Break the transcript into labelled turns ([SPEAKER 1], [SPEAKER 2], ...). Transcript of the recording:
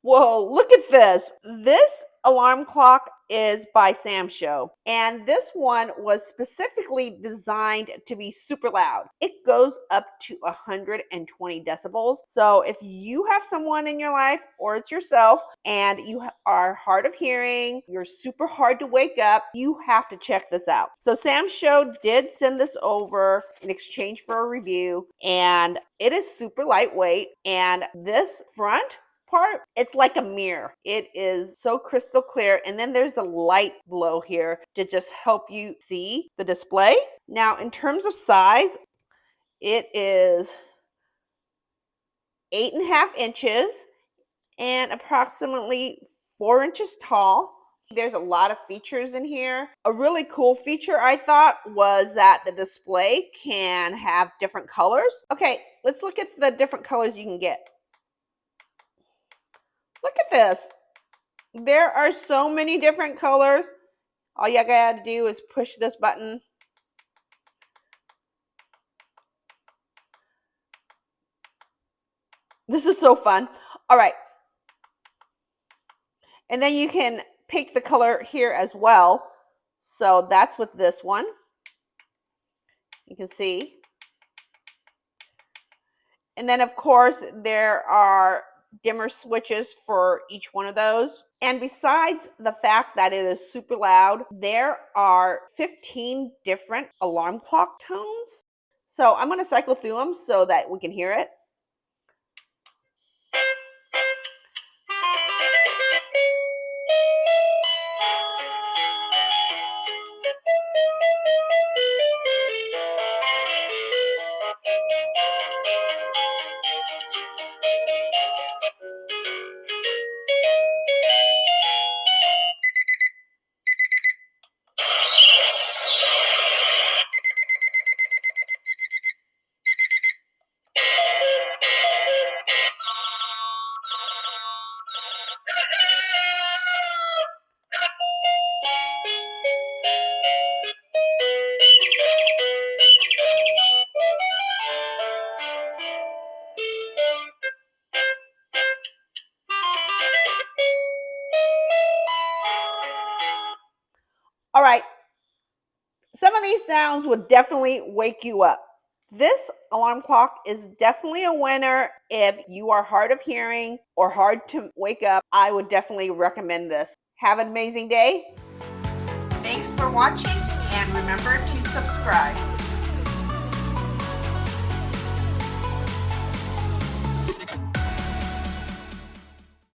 [SPEAKER 1] Whoa, look at this. This alarm clock is by Samshow, and this one was specifically designed to be super loud. It goes up to 120 decibels. So if you have someone in your life or it's yourself and you are hard of hearing, you're super hard to wake up, you have to check this out. So Samshow did send this over in exchange for a review, and it is super lightweight, and this front part, it's like a mirror. It is so crystal clear, and then there's a light below here to just help you see the display. Now, in terms of size, it is 8.5 inches and approximately 4 inches tall. There's a lot of features in here. A really cool feature I thought was that the display can have different colors. Okay, let's look at the different colors you can get. Look at this. There are so many different colors. All you gotta do is push this button. This is so fun. All right. And then you can pick the color here as well. So that's with this one. You can see. And then of course there are dimmer switches for each one of those. And besides the fact that it is super loud, there are 15 different alarm clock tones. So I'm going to cycle through them so that we can hear it. All right, some of these sounds would definitely wake you up. This alarm clock is definitely a winner if you are hard of hearing or hard to wake up. I would definitely recommend this. Have an amazing day.
[SPEAKER 2] Thanks for watching, and remember to subscribe.